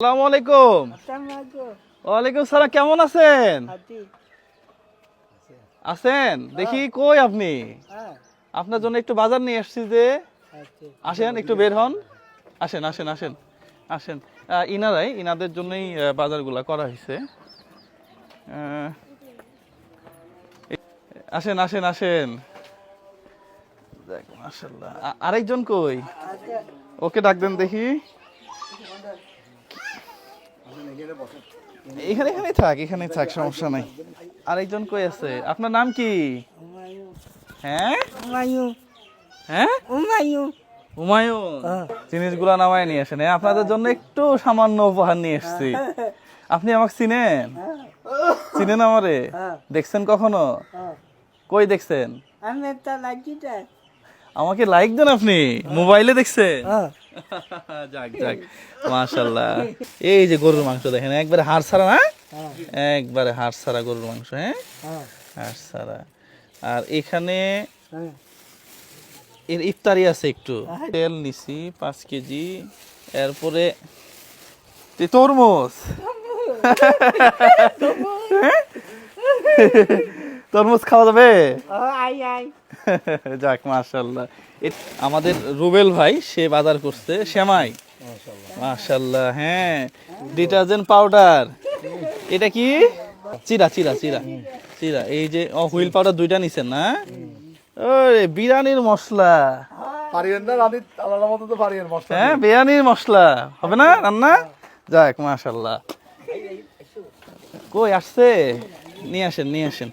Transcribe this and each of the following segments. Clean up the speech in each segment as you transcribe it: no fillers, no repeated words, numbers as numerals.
আসসালামু আলাইকুম। ওয়ালাইকুম সালাম। কেমন আছেন? আছেন? দেখি কই আপনি? আপনার জন্য একটু বাজার নিয়ে এসেছি যে। আসেন একটু বের হন। আসেন আসেন আসেন আসেন। ইনাদের জন্যই বাজারগুলা করা হয়েছে। আসেন আসেন আসেন। দেখ মাশাআল্লাহ। আরেকজন কই? ওকে ডাক দেন দেখি। এখানে এখানে থাক সমস্যা নাই। আরেকজন কই আছে? আপনার নাম কি? হ্যাঁ হ্যাঁ হুমায়ুন। জিনিসগুলা নামায় নিয়ে আসেন। আপনাদের জন্য একটু সামান্য উপহার নিয়ে এসেছি। আপনি আমাকে চিনেন? চিনেন আমারে? দেখছেন কখনো? কই দেখছেন? আমাকে লাইক দেন আপনি? মোবাইলে দেখছেন? যাক যাক মাশাআল্লাহ। এই যে গরুর মাংস দেখেন, একবারে হাড় ছাড়া না? একবারে হাড় ছাড়া গরুর মাংস। হ্যাঁ হাড় ছাড়া। আর এখানে এর ইফতারি আছে একটু। তেল নিছি 5 কেজি। এরপরে তরমুজ। তরমুজ খাওয়া যাবে? যাক মাশাআল্লাহ। আমাদের রুবেল ভাই সে বাজার করছে সেমাই। মাশাআল্লাহ। হ্যাঁ ডিটারজেন্ট পাউডার। এটা কি? চিরা চিরা চিরা চিরা। এই যে হুইল পাউডার 2টা নিছেন না? ওরে বিরিয়ানির মশলা। পারিয়েন না রানী আলাদা মতো তো পারিয়েন মশলা। হ্যাঁ বিরিয়ানির মশলা হবে না রান্না? যাক মাশাআল্লাহ। কই আসছে? নিয়ে আসেন নিয়ে আসেন।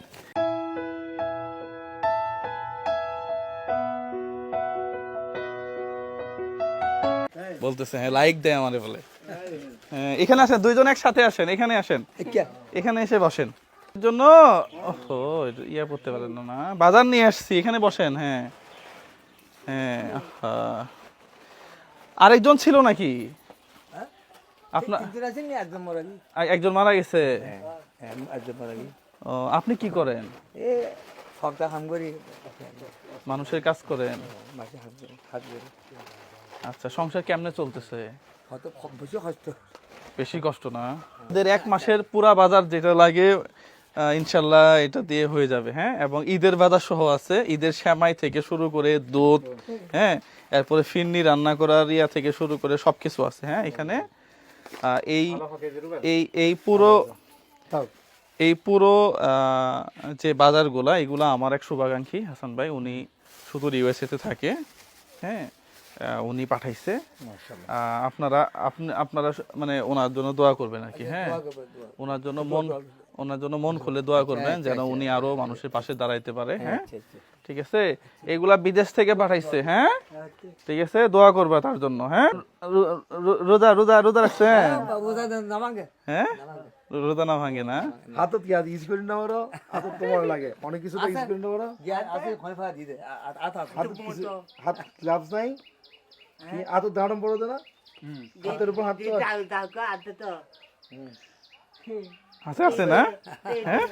বলতেছে হ্যাঁ লাইক দেয় আমারে বলে। হ্যাঁ এখানে আসেন, দুইজন একসাথে আসেন, এখানে আসেন, এখানে এসে বসেন। এর জন্য ওহো ইয়া করতে পারেন না না, বাজার নিয়ে আসছি, এখানে বসেন। হ্যাঁ হ্যাঁ আরেকজন ছিল নাকি আপনার? একজন মারা গেছে। ও আপনি কি করেন? মানুষের কাজ করেন। আচ্ছা সংসার কেমনে চলতেছে? বেশি কষ্ট না? আমাদের 1 মাসের পুরা বাজার যেটা লাগে ইনশাল্লাহ এটা দিয়ে হয়ে যাবে। হ্যাঁ এবং ঈদের বাজার সহ আছে, ঈদের সেমাই থেকে শুরু করে দুধ, হ্যাঁ এরপরে ফিরনি রান্না করার ইয়া থেকে শুরু করে সবকিছু আছে। হ্যাঁ এখানে এই এই এই পুরো এই পুরো যে বাজারগুলা এগুলা আমার এক শুভাকাঙ্ক্ষী হাসান ভাই, উনি শুধু ইউএসএ তে থাকে। হ্যাঁ উনি পাঠাইছে। আপনারা আপনারা মানে ওনার জন্য দোয়া করবেন আর কি। হ্যাঁ ওনার জন্য মন খুলে দোয়া করবেন যেন উনি আরো মানুষের পাশে দাঁড়াইতে পারে। হ্যাঁ ঠিক আছে, এগুলা বিদেশ থেকে পাঠাইছে। হ্যাঁ ঠিক আছে, দোয়া করবা তার জন্য। হ্যাঁ রোজা রোজা রোজা রাখছেন? হ্যাঁ রোজা না ভাঙে না? হাতত কি ইউজ করি না বড় হাতত তোমার লাগে অনেক কিছু তো ইউজ করি না বড় হাত গ্লাভস নাই কি হাতত দাঁড়াম পড়ো না হাতের উপর হাত তো আছে আছে না? হ্যাঁ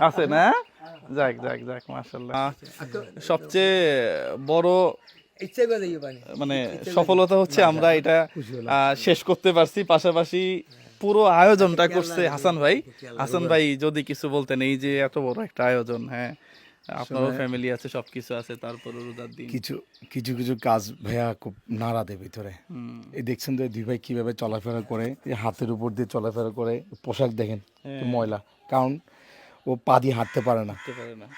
আছে না? যাক যাক যাক মাশাআল্লাহ। সবচেয়ে বড় মানে সফলতা হচ্ছে আমরা এটা শেষ করতে পারছি, পাশাপাশি পুরো আয়োজনটা করছে হাসান ভাই। হাসান ভাই যদি কিছু বলতেন, এই যে এত বড় একটা আয়োজন, হ্যাঁ আপনারও ফ্যামিলি আছে সবকিছু আছে, তারপরে রোজার দিন কিছু কিছু কিছু কাজ ভাইয়া খুব নাড়া দেয় ভিতরে। এই দেখছেন তো দুই ভাই কিভাবে চলাফেরা করে, হাতের উপর দিয়ে চলাফেরা করে, পোশাক দেখেন ময়লা, কারণ ও পা দিয়ে হাঁটতে পারে না,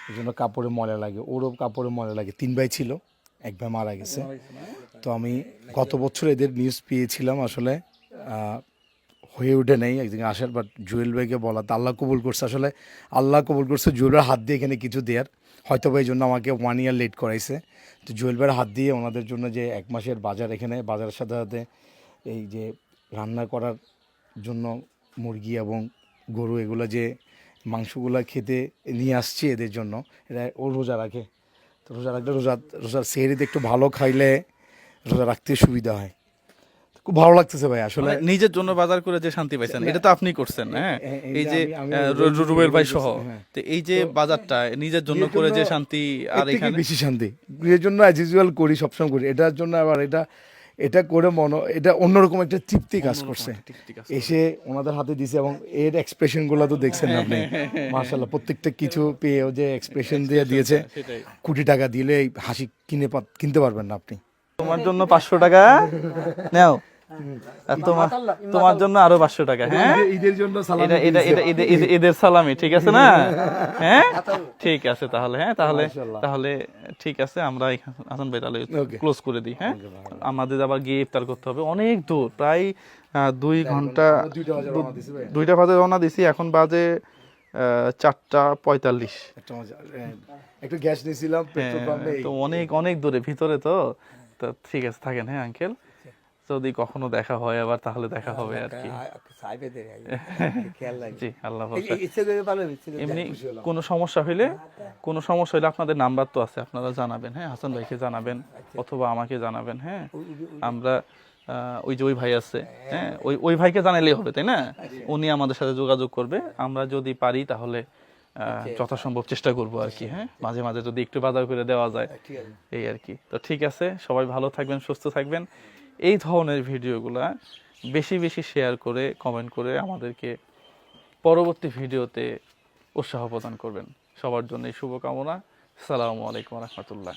এই জন্য কাপড়ে ময়লা লাগে, ওরও কাপড়ে ময়লা লাগে। 3 ভাই ছিল, 1 ভাই মারা গেছে। তো আমি গত বছর এদের নিউজ পেয়েছিলাম, আসলে হয়ে ওঠে নেই একদিন আসার, বাট জুয়েল ভাইকে বলা তো আল্লাহ কবুল করছে। আসলে আল্লাহ কবুল করছে জুয়েল ভাইয়ের হাত দিয়ে এখানে কিছু দেওয়ার, হয়তো বা এই জন্য আমাকে 1 ইয়ার লেট করাইছে। তো জুয়েল ভাইয়ের হাত দিয়ে ওনাদের জন্য যে 1 মাসের বাজার, এখানে বাজারের সাথে সাথে এই যে রান্না করার জন্য মুরগি এবং গরু, এগুলো যে মাংসগুলো খেতে নিয়ে আসছি এদের জন্য, এটা ও রোজা রাখে। তো রোজা রাখলে রোজার সেহরিতে একটু ভালো খাইলে রোজা রাখতে সুবিধা হয়। খুব ভালো লাগতেছে ভাই আসলে। নিজের জন্য বাজার করে যে শান্তি পাইছেন এটা তো আপনি করছেন। হ্যাঁ এই যে রুবেল ভাই সহ, তো এই যে বাজারটা নিজের জন্য করে যে শান্তি, আর এখানে বেশি শান্তি এর জন্য অ্যাজ ইউজুয়াল করি, সবসময় করি এটার জন্য। আবার এটা করে এটা অন্যরকম একটা তৃপ্তি কাজ করছে। তৃপ্তি কাজ এসে ওনাদের হাতে দিছে এবং এর এক্সপ্রেশন গুলো তো দেখছেন আপনি, মার্শাল্লাহ প্রত্যেকটা কিছু পেয়ে ও যে এক্সপ্রেশন দিয়ে দিয়েছে, সেটাই। কোটি টাকা দিলে এই হাসি কিনতে পারবেন না আপনি। তোমার জন্য 500 টাকা নাও, আর তোমার জন্য আরো 500 টাকা। হ্যাঁ, ঈদের জন্য এটা এটা এটা ঈদের সালামি, ঠিক আছে না? হ্যাঁ ঠিক আছে তাহলে, হ্যাঁ তাহলে তাহলে ঠিক আছে, আমরা হাসান ভাই তাহলে Okay. ক্লোজ করে দিই। হ্যাঁ, আমাদের আবার গিয়ে ইফতার করতে হবে, অনেক দূর, প্রায় 2 ঘন্টা, 2টা বাজে রওনা দিছি, এখন বাজে 4:45। একটু গ্যাস নিয়েছিলাম পেট্রোল পাম্পে। তো অনেক অনেক দূরে ভিতরে, তো তো ঠিক আছে থাকেন। হ্যাঁ আঙ্কেল, যদি কখনো দেখা হয় আবার তাহলে দেখা হবে আর কি। জি, আল্লাহ হাফেজ। এমনি কোনো সমস্যা হইলে আপনাদের নাম্বার তো আছে, আপনারা জানাবেন। হ্যাঁ, হাসান ভাইকে জানাবেন অথবা আমাকে জানাবেন। হ্যাঁ, আমরা ওই যে ওই ভাই আছে, হ্যাঁ ওই ভাইকে জানালেই হবে, তাই না? উনি আমাদের সাথে যোগাযোগ করবে, আমরা যদি পারি তাহলে যথাসম্ভব চেষ্টা করব আর কি। হ্যাঁ, মাঝে মাঝে যদি একটু বাজার করে দেওয়া যায়, এই আর কি। তো ঠিক আছে, সবাই ভালো থাকবেন, সুস্থ থাকবেন। এই ধরনের ভিডিওগুলা বেশি বেশি শেয়ার করে, কমেন্ট করে আমাদেরকে পরবর্তী ভিডিওতে উৎসাহ প্রদান করবেন। সবার জন্য শুভকামনা। আসসালামু আলাইকুম রহমতুল্লাহ।